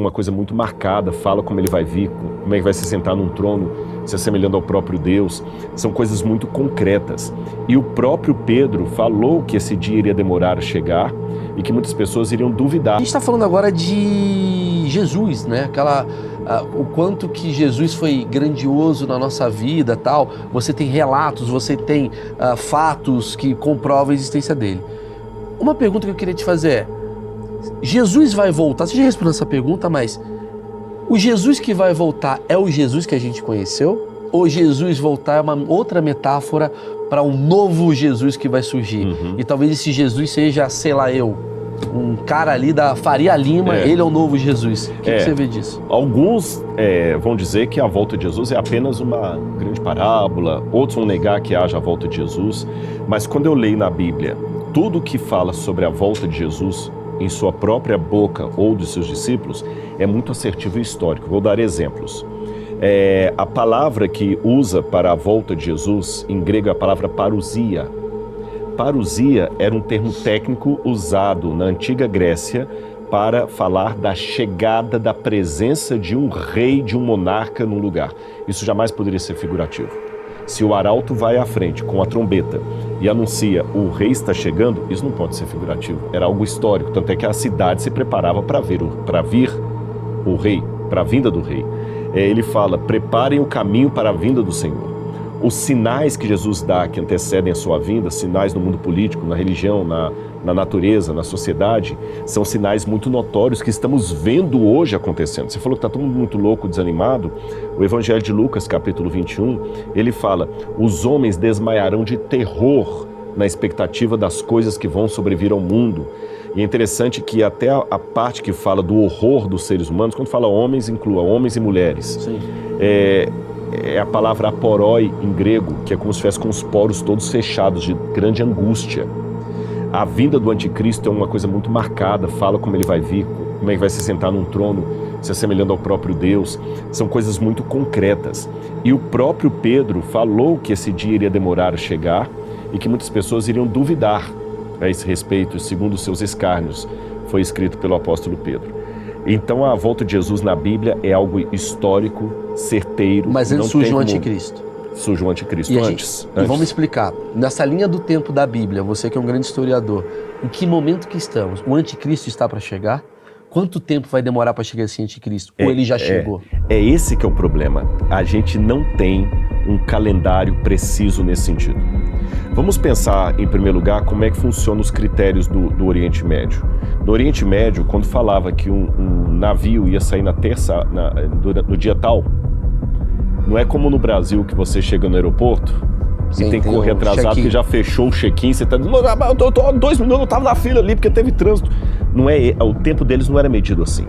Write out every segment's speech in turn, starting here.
Uma coisa muito marcada, fala como ele vai vir, como é que vai se sentar num trono, se assemelhando ao próprio Deus. São coisas muito concretas. E o próprio Pedro falou que esse dia iria demorar a chegar e que muitas pessoas iriam duvidar. A gente está falando agora de Jesus, né? O quanto que Jesus foi grandioso na nossa vida, tal. Você tem relatos, você tem fatos que comprovam a existência dele. Uma pergunta que eu queria te fazer é: Jesus vai voltar? Você já respondeu essa pergunta, mas o Jesus que vai voltar é o Jesus que a gente conheceu? Ou Jesus voltar é uma outra metáfora para um novo Jesus que vai surgir? E talvez esse Jesus seja, sei lá, um cara ali da Faria Lima, ele é o novo Jesus. O que você vê disso? Alguns vão dizer que a volta de Jesus é apenas uma grande parábola, outros vão negar que haja a volta de Jesus, mas quando eu leio na Bíblia tudo que fala sobre a volta de Jesus em sua própria boca ou dos seus discípulos, é muito assertivo e histórico. Vou dar exemplos. A palavra que usa para a volta de Jesus, em grego, é a palavra parousia. Parousia era um termo técnico usado na antiga Grécia para falar da chegada da presença de um rei, de um monarca num lugar. Isso jamais poderia ser figurativo. Se o arauto vai à frente com a trombeta e anuncia o rei está chegando, isso não pode ser figurativo, era algo histórico, tanto é que a cidade se preparava para vir o rei, para a vinda do rei. Ele fala, preparem o caminho para a vinda do Senhor. Os sinais que Jesus dá, que antecedem a sua vinda, sinais no mundo político, na religião, na natureza, na sociedade, são sinais muito notórios que estamos vendo hoje acontecendo. Você falou que está todo mundo muito louco, desanimado. O Evangelho de Lucas, capítulo 21, ele fala, os homens desmaiarão de terror na expectativa das coisas que vão sobrevir ao mundo. E é interessante que até a parte que fala do horror dos seres humanos, quando fala homens, inclua homens e mulheres. Sim. É a palavra aporói em grego, que é como se estivesse com os poros todos fechados, de grande angústia. A vinda do anticristo é uma coisa muito marcada, fala como ele vai vir, como é que vai se sentar num trono, se assemelhando ao próprio Deus. São coisas muito concretas. E o próprio Pedro falou que esse dia iria demorar a chegar e que muitas pessoas iriam duvidar a esse respeito, segundo os seus escárnios. Foi escrito pelo apóstolo Pedro. Então a volta de Jesus na Bíblia é algo histórico, certeiro. Mas antes surge o anticristo. Surge o anticristo antes. E vamos explicar, nessa linha do tempo da Bíblia, você que é um grande historiador, em que momento que estamos? O anticristo está para chegar? Quanto tempo vai demorar para chegar esse anticristo? Ou ele já chegou? É esse que é o problema. A gente não tem um calendário preciso nesse sentido. Vamos pensar, em primeiro lugar, como é que funcionam os critérios do Oriente Médio. No Oriente Médio, quando falava que um navio ia sair no dia tal, não é como no Brasil que você chega no aeroporto e tem que correr atrasado porque já fechou o check-in, você está dizendo, eu tô 2 minutos, eu estava na fila ali porque teve trânsito. O tempo deles não era medido assim.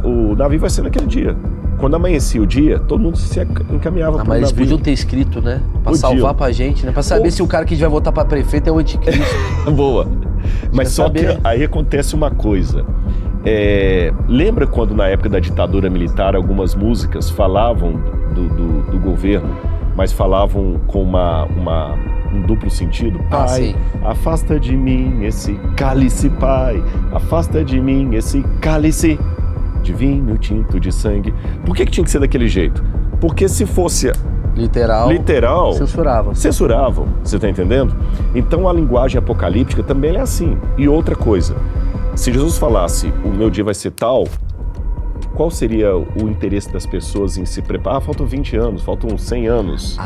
O navio vai ser naquele dia. Quando amanhecia o dia, todo mundo se encaminhava para o navio. Mas eles podiam ter escrito, né? Para salvar pra gente, né? Para saber se o cara que a gente vai votar para prefeito é o anticristo. Boa. Mas só que aí acontece uma coisa. Lembra quando na época da ditadura militar algumas músicas falavam do governo, mas falavam com um duplo sentido? Pai, afasta de mim esse cálice, Pai, afasta de mim esse cálice de vinho tinto de sangue. Por que tinha que ser daquele jeito? Porque se fosse literal censuravam, você está entendendo? Então a linguagem apocalíptica também é assim. E outra coisa, se Jesus falasse, o meu dia vai ser tal, qual seria o interesse das pessoas em se preparar? Faltam 20 anos, faltam 100 anos.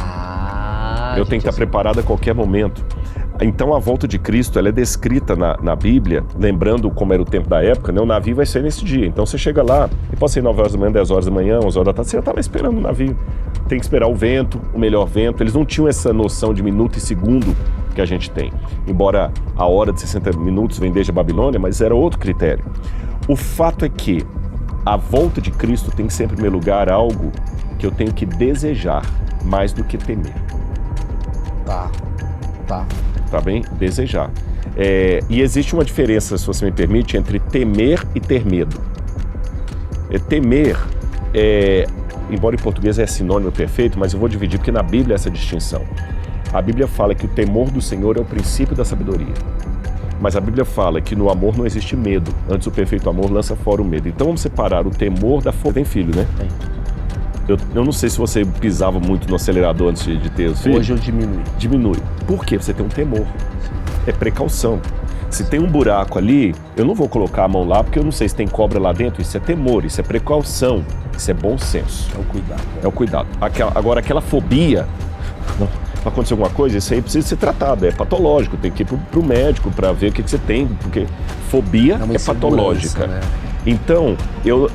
Eu tenho que estar preparado a qualquer momento. Então a volta de Cristo, ela é descrita na Bíblia, lembrando como era o tempo da época, né? O navio vai sair nesse dia. Então você chega lá, e pode ser 9 horas da manhã, 10 horas da manhã, 11 horas da tarde, você já está lá esperando o navio. Tem que esperar o vento, o melhor vento. Eles não tinham essa noção de minuto e segundo que a gente tem. Embora a hora de 60 minutos vem desde a Babilônia, mas era outro critério. O fato é que a volta de Cristo tem que ser, em primeiro lugar, algo que eu tenho que desejar mais do que temer. Tá bem? Desejar. E existe uma diferença, se você me permite, entre temer e ter medo. Temer, embora em português é sinônimo perfeito, mas eu vou dividir porque na Bíblia é essa distinção. A Bíblia fala que o temor do Senhor é o princípio da sabedoria. Mas a Bíblia fala que no amor não existe medo. Antes o perfeito amor lança fora o medo. Então vamos separar o temor da fobia. Tem filho, né? Tem. Eu não sei se você pisava muito no acelerador antes de ter os filhos. Hoje eu diminui. Diminui. Por quê? Você tem um temor. É precaução. Se tem um buraco ali, eu não vou colocar a mão lá porque eu não sei se tem cobra lá dentro. Isso é temor, isso é precaução, isso é bom senso. É o cuidado. É o cuidado. Agora, aquela fobia, não, vai acontecer alguma coisa, isso aí precisa ser tratado, é patológico, tem que ir pro médico para ver o que você tem, porque fobia é patológica. Né? Então,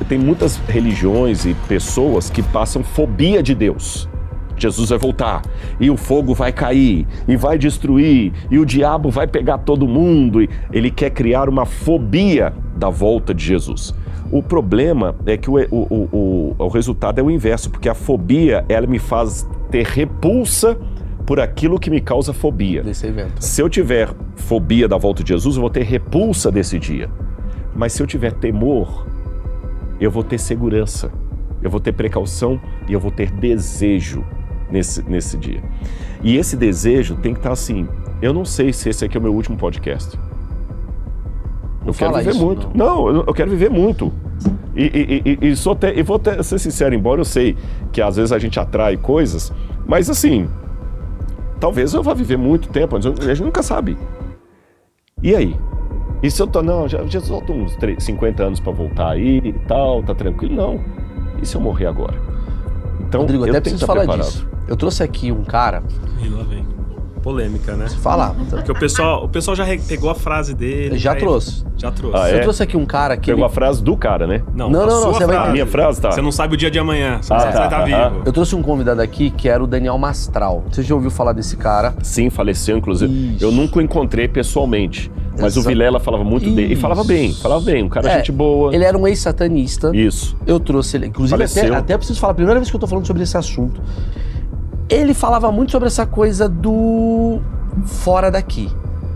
tem muitas religiões e pessoas que passam fobia de Deus. Jesus vai voltar, e o fogo vai cair, e vai destruir, e o diabo vai pegar todo mundo. E ele quer criar uma fobia da volta de Jesus. O problema é que o resultado é o inverso, porque a fobia, ela me faz ter repulsa por aquilo que me causa fobia. Desse evento. Se eu tiver fobia da volta de Jesus, eu vou ter repulsa desse dia. Mas se eu tiver temor, eu vou ter segurança, eu vou ter precaução e eu vou ter desejo nesse dia. E esse desejo tem que estar assim, eu não sei se esse aqui é o meu último podcast. Eu quero viver muito. Não, eu quero viver muito. E vou até ser sincero, embora eu sei que às vezes a gente atrai coisas, mas assim, talvez eu vá viver muito tempo, a gente nunca sabe. E aí? E se eu tô, não, já faltam uns 50 anos para voltar aí e tal, tá tranquilo? Não. E se eu morrer agora? Então, Rodrigo, até preciso falar preparado. disso. Eu trouxe aqui um cara... E lá vem. Polêmica, né? Falar. Porque o pessoal já pegou a frase dele. Já trouxe. Já trouxe. Ah, é? Eu trouxe aqui um cara que... Pegou a frase do cara, né? Não, a sua você vai... frase. A minha frase, tá? Você não sabe o dia de amanhã, você não sabe se vai estar vivo. Eu trouxe um convidado aqui que era o Daniel Mastral. Você já ouviu falar desse cara? Sim, faleceu, inclusive. Isso. Eu nunca o encontrei pessoalmente, mas o Exato. Vilela falava muito dele. E falava bem, um cara gente boa. Ele era um ex-satanista. Isso. Eu trouxe ele. Inclusive, até preciso falar, a primeira vez que eu tô falando sobre esse assunto. Ele falava muito sobre essa coisa do fora daqui.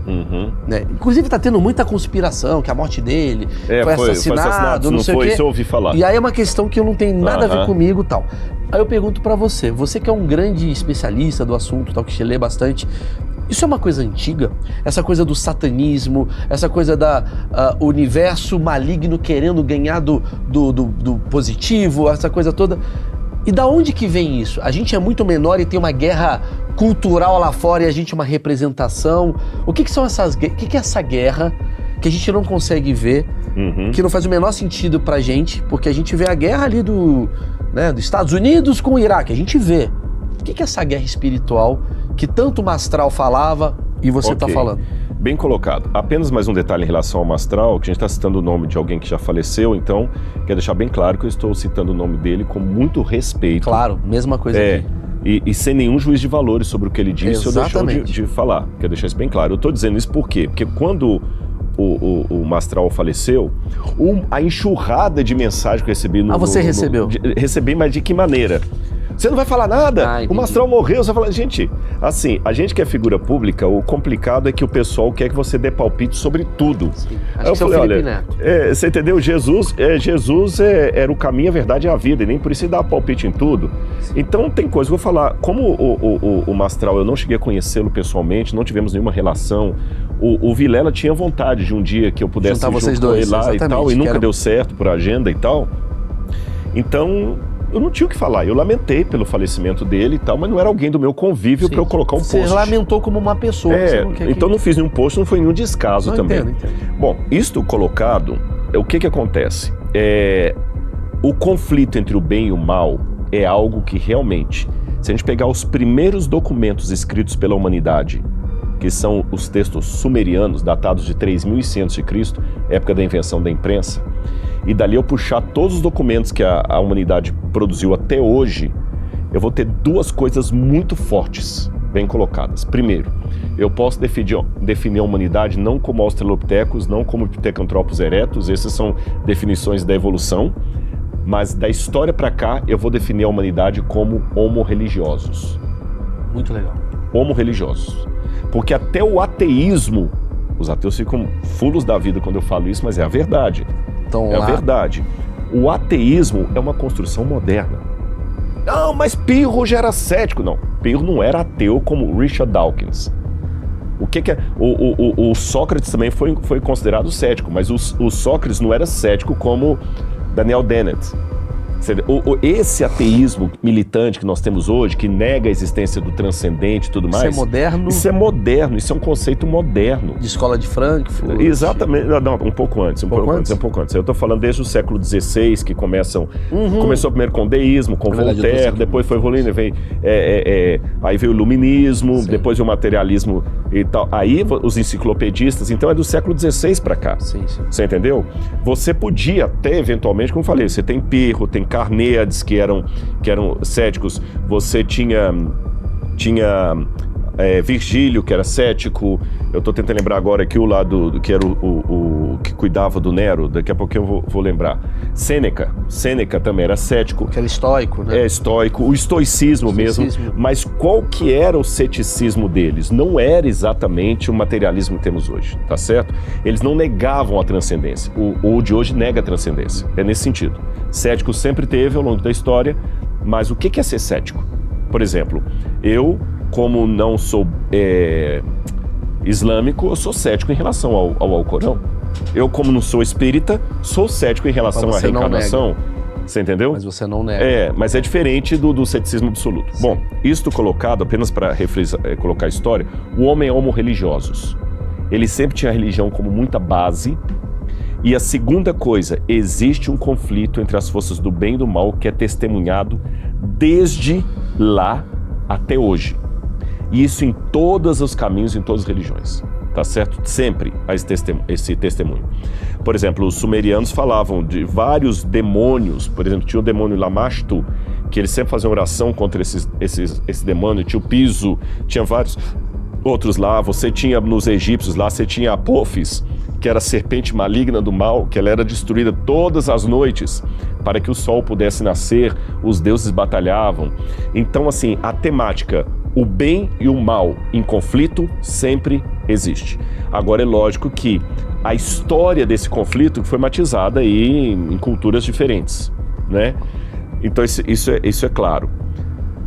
Uhum. Né? Inclusive tá tendo muita conspiração, que a morte dele foi assassinado, não sei o quê. Isso eu ouvi falar. E aí é uma questão que não tem nada a ver comigo e tal. Aí eu pergunto pra você que é um grande especialista do assunto, tal, que lê bastante, isso é uma coisa antiga? Essa coisa do satanismo, essa coisa da universo maligno querendo ganhar do positivo, essa coisa toda. E da onde que vem isso? A gente é muito menor e tem uma guerra cultural lá fora e a gente é uma representação. O que são essas guerras? O que é essa guerra que a gente não consegue ver, que não faz o menor sentido pra gente, porque a gente vê a guerra ali dos Estados Unidos com o Iraque, a gente vê. O que é essa guerra espiritual que tanto o Mastral falava e você tá falando? Bem colocado. Apenas mais um detalhe em relação ao Mastral, que a gente está citando o nome de alguém que já faleceu, então quero deixar bem claro que eu estou citando o nome dele com muito respeito. Claro, mesma coisa aqui. E sem nenhum juízo de valores sobre o que ele disse ou deixou de falar. Quero deixar isso bem claro. Eu estou dizendo isso por quê? Porque quando o Mastral faleceu, a enxurrada de mensagem que eu recebi você recebeu? Recebi, mas de que maneira? Você não vai falar nada? O Mastral morreu, você vai falar... Gente, assim, a gente que é figura pública, o complicado é que o pessoal quer que você dê palpite sobre tudo. Sim. Aí eu falei, olha, você entendeu? Jesus era o caminho, a verdade e a vida, e nem por isso ele dá palpite em tudo. Sim. Então tem coisa, vou falar, como o Mastral, eu não cheguei a conhecê-lo pessoalmente, não tivemos nenhuma relação. O Vilela tinha vontade de um dia que eu pudesse juntar vocês dois lá e tal, e nunca deu certo por agenda e tal. Então... eu não tinha o que falar, eu lamentei pelo falecimento dele e tal, mas não era alguém do meu convívio para eu colocar um post. Você lamentou como uma pessoa. Então não fiz nenhum post, não foi nenhum descaso também. Entendo. Bom, isto colocado, o que acontece? O conflito entre o bem e o mal é algo que realmente, se a gente pegar os primeiros documentos escritos pela humanidade, que são os textos sumerianos, datados de 3100 a.C., época da invenção da imprensa, e dali eu puxar todos os documentos que a humanidade produziu até hoje, eu vou ter duas coisas muito fortes, bem colocadas. Primeiro, eu posso definir a humanidade não como australopithecus, não como pithecanthropus erectus, essas são definições da evolução, mas da história para cá eu vou definir a humanidade como homo-religiosos. Muito legal. Homo-religiosos. Porque até o ateísmo, os ateus ficam fulos da vida quando eu falo isso, mas é a verdade. Então, a verdade. O ateísmo é uma construção moderna. Não, mas Pirro já era cético. Não, Pirro não era ateu como Richard Dawkins. O que é? O Sócrates também foi considerado cético, mas o Sócrates não era cético como Daniel Dennett. Esse ateísmo militante que nós temos hoje, que nega a existência do transcendente e tudo mais... Isso é moderno? Isso é moderno, isso é um conceito moderno. De escola de Frankfurt? Exatamente, não, um pouco antes. Um pouco antes. Eu estou falando desde o século XVI, que começou primeiro com o deísmo, com Voltaire, depois foi evoluindo, aí veio o iluminismo, sim, depois veio o materialismo e tal. Aí os enciclopedistas, então é do século XVI para cá. Sim. Você entendeu? Você podia até, eventualmente, como eu falei, você tem Pirro, tem Carneades, que eram céticos, você tinha Virgílio, que era cético. Eu estou tentando lembrar agora aqui o lado que era o que cuidava do Nero, daqui a pouquinho eu vou lembrar. Sêneca também era cético. Que era estoico, né? Estoico, o estoicismo mesmo. Mas qual que era o ceticismo deles? Não era exatamente o materialismo que temos hoje, tá certo? Eles não negavam a transcendência. O de hoje nega a transcendência. É nesse sentido. Cético sempre teve ao longo da história, mas o que é ser cético? Por exemplo, eu, como não sou islâmico, eu sou cético em relação ao Alcorão. Eu, como não sou espírita, sou cético em relação à reencarnação. Você entendeu? Mas você não nega. Mas é diferente do ceticismo absoluto. Sim. Bom, isto colocado, apenas para colocar a história, o homem é homo religiosus. Ele sempre tinha a religião como muita base. E a segunda coisa, existe um conflito entre as forças do bem e do mal que é testemunhado desde lá até hoje. E isso em todos os caminhos, em todas as religiões, tá certo? Sempre há esse testemunho. Por exemplo, os sumerianos falavam de vários demônios. Por exemplo, tinha o demônio Lamashtu, que eles sempre faziam oração contra esse demônio. Tinha o Piso, tinha vários outros lá. Você tinha nos egípcios lá, você tinha Apophis, que era a serpente maligna do mal, que ela era destruída todas as noites para que o sol pudesse nascer, os deuses batalhavam. Então, assim, a temática, o bem e o mal em conflito sempre existe. Agora, é lógico que a história desse conflito foi matizada aí em culturas diferentes, né? Então, isso é claro.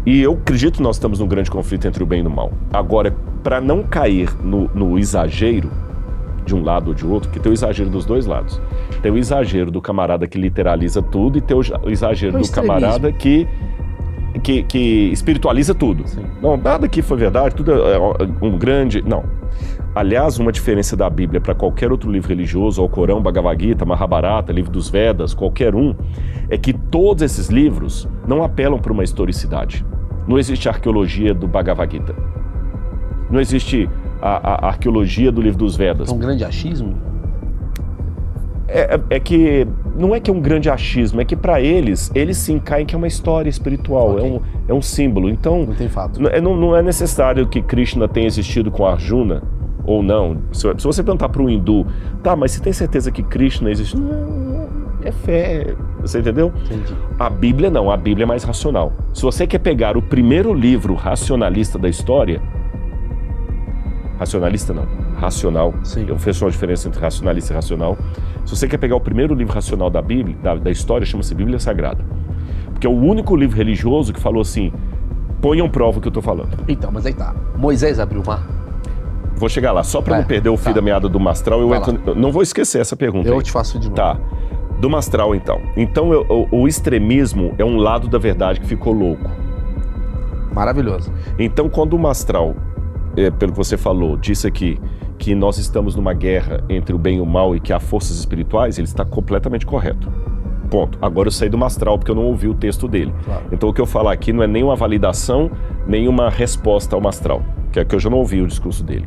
E eu acredito que nós estamos num grande conflito entre o bem e o mal. Agora, para não cair no exagero, de um lado ou de outro, que tem o exagero dos dois lados. Tem o exagero do camarada que literaliza tudo e tem o exagero do camarada que espiritualiza tudo. Sim. Não, nada aqui foi verdade, tudo é um grande... Não. Aliás, uma diferença da Bíblia para qualquer outro livro religioso, Alcorão, Bhagavad Gita, Mahabharata, livro dos Vedas, qualquer um, é que todos esses livros não apelam para uma historicidade. Não existe a arqueologia do Bhagavad Gita. Não existe a arqueologia do livro dos Vedas. É um grande achismo? É que não é que é um grande achismo, é que para eles sim caem que é uma história espiritual, okay, é um símbolo. Então, não tem fato. Não é necessário que Krishna tenha existido com Arjuna ou não. Se você perguntar para um hindu, tá, mas você tem certeza que Krishna existe? Não, é fé, você entendeu? Entendi. A Bíblia não, a Bíblia é mais racional. Se você quer pegar o primeiro livro racionalista da história, racionalista não, racional. Sim. Eu faço uma diferença entre racionalista e racional. Se você quer pegar o primeiro livro racional da Bíblia, da história, chama-se Bíblia Sagrada. Porque é o único livro religioso que falou assim, ponham prova o que eu estou falando. Então, mas aí tá. Moisés abriu o mar? Vou chegar lá. Só para não perder o fio da meada do Mastral, eu não vou esquecer essa pergunta. Eu te faço de novo. Tá. Do Mastral, então. Então, o extremismo é um lado da verdade que ficou louco. Maravilhoso. Então, quando o Mastral, pelo que você falou, disse aqui que nós estamos numa guerra entre o bem e o mal e que há forças espirituais, ele está completamente correto. Ponto. Agora eu saí do Mastral porque eu não ouvi o texto dele. Claro. Então o que eu falar aqui não é nem uma validação, nem uma resposta ao Mastral, que é que eu já não ouvi o discurso dele.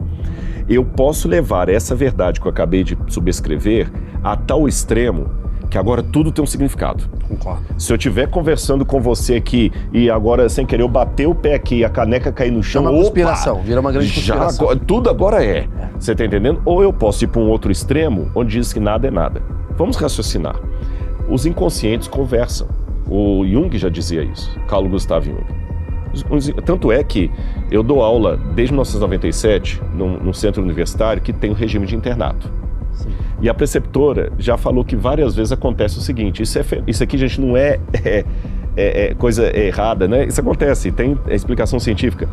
Eu posso levar essa verdade que eu acabei de subscrever a tal extremo que agora tudo tem um significado. Concordo. Se eu estiver conversando com você aqui e agora, sem querer, eu bater o pé aqui e a caneca cair no chão... É uma conspiração, vira uma grande conspiração. Tudo agora é. Você tá entendendo? Ou eu posso ir para um outro extremo, onde diz que nada é nada. Vamos raciocinar. Os inconscientes conversam. O Jung já dizia isso, Carl Gustav Jung. Tanto é que eu dou aula desde 1997 num centro universitário que tem o regime de internato. Sim. E a preceptora já falou que várias vezes acontece o seguinte, isso aqui, gente, não é coisa errada, né? Isso acontece, tem explicação científica.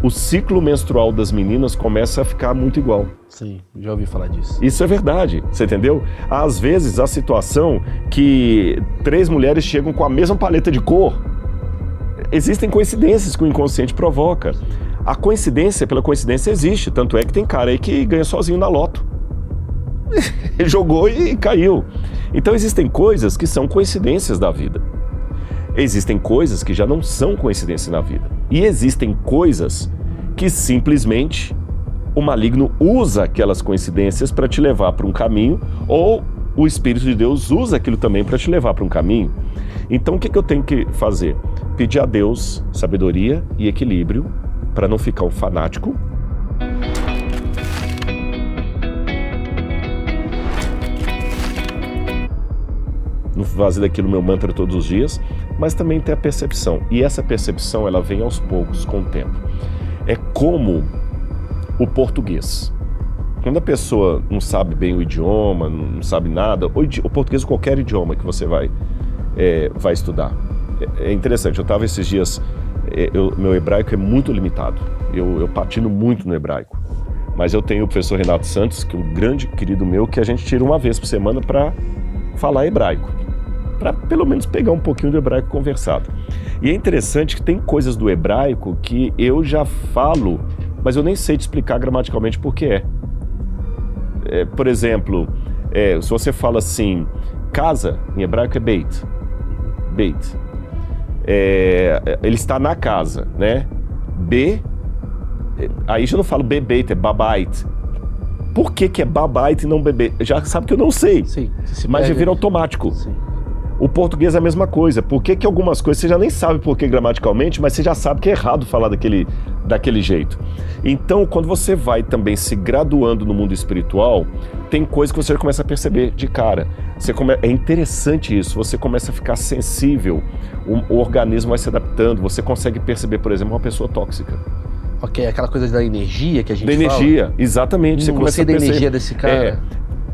o ciclo menstrual das meninas começa a ficar muito igual. Sim, já ouvi falar disso. Isso é verdade, você entendeu? Às vezes a situação que 3 mulheres chegam com a mesma paleta de cor, existem coincidências que o inconsciente provoca. A coincidência pela coincidência existe, tanto é que tem cara aí que ganha sozinho na loto. Ele jogou e caiu. Então existem coisas que são coincidências da vida. Existem coisas que já não são coincidência na vida. E existem coisas que simplesmente o maligno usa aquelas coincidências para te levar para um caminho, ou o Espírito de Deus usa aquilo também para te levar para um caminho. Então o que eu tenho que fazer? Pedir a Deus sabedoria e equilíbrio para não ficar um fanático. Não fazer daquilo meu mantra todos os dias, mas também ter a percepção. E essa percepção, ela vem aos poucos, com o tempo. É como o português. Quando a pessoa não sabe bem o idioma, não sabe nada, o português, qualquer idioma que você vai estudar. É interessante, eu estava esses dias, meu hebraico é muito limitado. Eu patino muito no hebraico. Mas eu tenho o professor Renato Santos, que é um grande querido meu, que a gente tira uma vez por semana para falar hebraico, para pelo menos pegar um pouquinho do hebraico conversado. E é interessante que tem coisas do hebraico que eu já falo, mas eu nem sei te explicar gramaticalmente por que é. Por exemplo, se você fala assim, casa, em hebraico é beit. Beit. Ele está na casa, né? Aí já não falo bebeit, é babait. Por que é babait e não bebê? Já sabe que eu não sei, sim, mas já vira automático. Sim. O português é a mesma coisa. Por que algumas coisas você já nem sabe por que gramaticalmente, mas você já sabe que é errado falar daquele jeito. Então, quando você vai também se graduando no mundo espiritual, tem coisas que você já começa a perceber de cara. É interessante isso, você começa a ficar sensível, o organismo vai se adaptando, você consegue perceber, por exemplo, uma pessoa tóxica. Ok, aquela coisa da energia que a gente fala. Da energia, exatamente. Você começa a perceber. Da energia desse cara.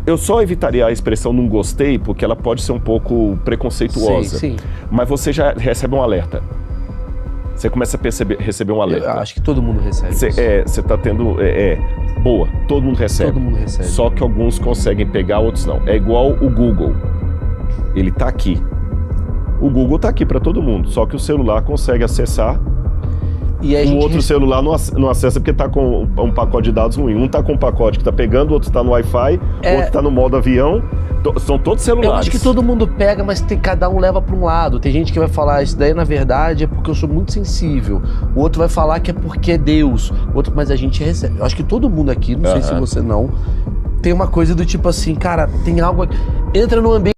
Eu só evitaria a expressão não gostei, porque ela pode ser um pouco preconceituosa. Sim. Mas você já recebe um alerta. Você começa a receber um alerta. Eu acho que todo mundo recebe. Você está tendo... boa, todo mundo recebe. Todo mundo recebe. Só que alguns conseguem pegar, outros não. É igual o Google. Ele está aqui. O Google está aqui para todo mundo, só que o celular consegue acessar. E aí o outro celular não acessa porque está com um pacote de dados ruim. Um está com um pacote que está pegando, o outro está no Wi-Fi, o outro está no modo avião. São todos celulares. Eu acho que todo mundo pega, mas cada um leva para um lado. Tem gente que vai falar, isso daí na verdade é porque eu sou muito sensível. O outro vai falar que é porque é Deus. O outro, mas a gente recebe. Eu acho que todo mundo aqui, não sei se você não, tem uma coisa do tipo assim, cara, tem algo aqui. Entra no ambiente